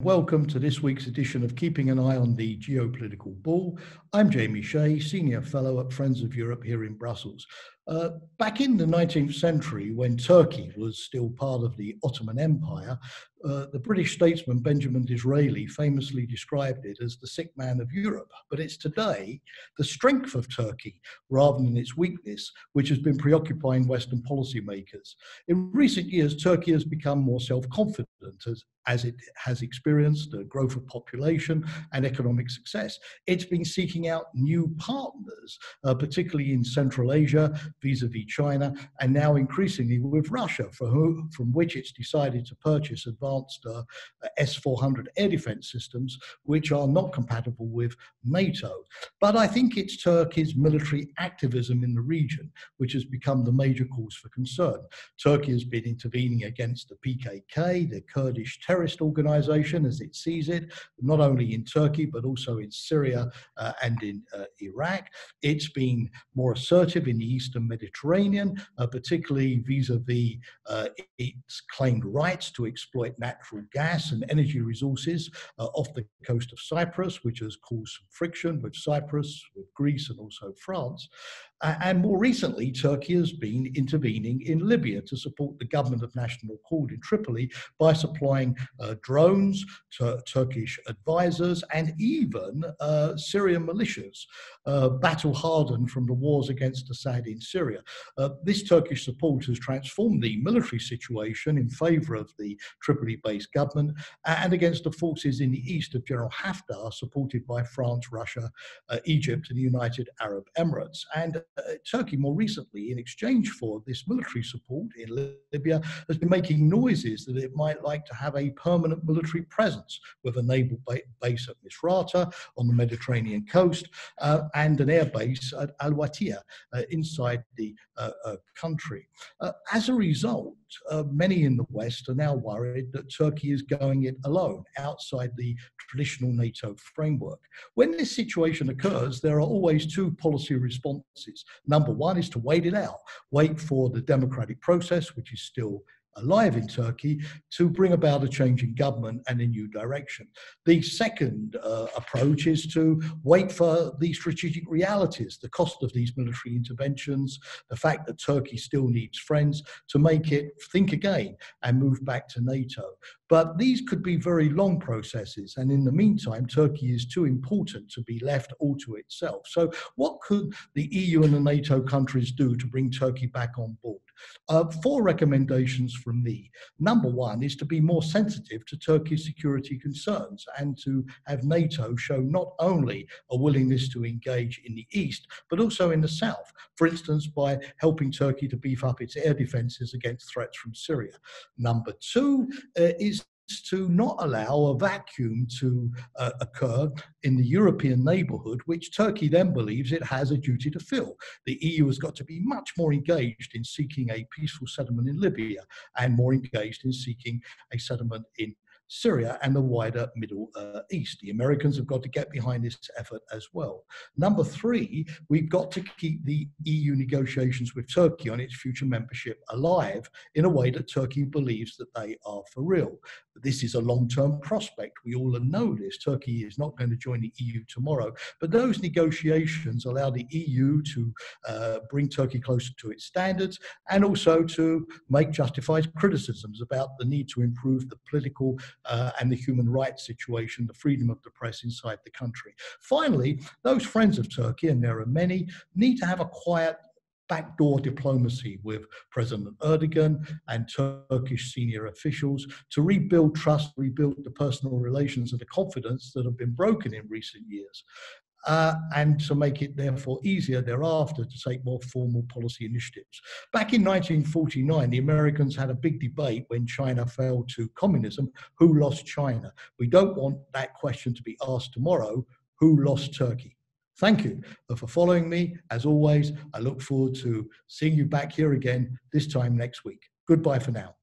welcome to this week's edition of Keeping an Eye on the Geopolitical Ball. I'm Shea, Senior Fellow at Friends of Europe here in Brussels. Back in the 19th century, when Turkey was still part of the Ottoman Empire, the British statesman Benjamin Disraeli famously described it as the sick man of Europe. But it's today the strength of Turkey, rather than its weakness, which has been preoccupying Western policymakers. In recent years, Turkey has become more self-confident as it has experienced a growth of population and economic success. It's been seeking out new partners, particularly in Central Asia, vis-a-vis China, and now increasingly with Russia, from which it's decided to purchase advanced S-400 air defense systems, which are not compatible with NATO. But I think it's Turkey's military activism in the region which has become the major cause for concern. Turkey has been intervening against the PKK, the Kurdish terrorist organization, as it sees it, not only in Turkey, but also in Syria and in Iraq. It's been more assertive in the Eastern Mediterranean, particularly vis-a-vis its claimed rights to exploit natural gas and energy resources off the coast of Cyprus, which has caused some friction with Cyprus, with Greece, and also France. And more recently, Turkey has been intervening in Libya to support the government of national accord in Tripoli by supplying drones to Turkish advisors and even Syrian militias, battle-hardened from the wars against Assad in Syria. This Turkish support has transformed the military situation in favor of the Tripoli-based government and against the forces in the east of General Haftar, supported by France, Russia, Egypt, and the United Arab Emirates. And Turkey, more recently, in exchange for this military support in Libya, has been making noises that it might like to have a permanent military presence with a naval base at Misrata on the Mediterranean coast and an air base at Al-Watiya inside the country. As a result, many in the West are now worried that Turkey is going it alone, outside the traditional NATO framework. When this situation occurs, there are always two policy responses. Number one is to wait it out, wait for the democratic process, which is still alive in Turkey, to bring about a change in government and a new direction. The second approach is to wait for the strategic realities, the cost of these military interventions, the fact that Turkey still needs friends, to make it think again and move back to NATO. But these could be very long processes, and in the meantime, Turkey is too important to be left all to itself. So what could the EU and the NATO countries do to bring Turkey back on board? 4 recommendations from me. Number one is to be more sensitive to Turkey's security concerns and to have NATO show not only a willingness to engage in the east, but also in the south, for instance, by helping Turkey to beef up its air defenses against threats from Syria. Number two is to not allow a vacuum to occur in the European neighbourhood, which Turkey then believes it has a duty to fill. The EU has got to be much more engaged in seeking a peaceful settlement in Libya and more engaged in seeking a settlement in Syria and the wider Middle East. The Americans have got to get behind this effort as well. Number three, we've got to keep the EU negotiations with Turkey on its future membership alive in a way that Turkey believes that they are for real. This is a long-term prospect. We all know this. Turkey is not going to join the EU tomorrow, but those negotiations allow the EU to bring Turkey closer to its standards and also to make justified criticisms about the need to improve the political and the human rights situation, the freedom of the press inside the country. Finally, those friends of Turkey, and there are many, need to have a quiet backdoor diplomacy with President Erdogan and Turkish senior officials to rebuild trust, rebuild the personal relations and the confidence that have been broken in recent years. And to make it therefore easier thereafter to take more formal policy initiatives. Back in 1949, the Americans had a big debate when China fell to communism, who lost China? We don't want that question to be asked tomorrow, who lost Turkey? Thank you for following me. As always, I look forward to seeing you back here again, this time next week. Goodbye for now.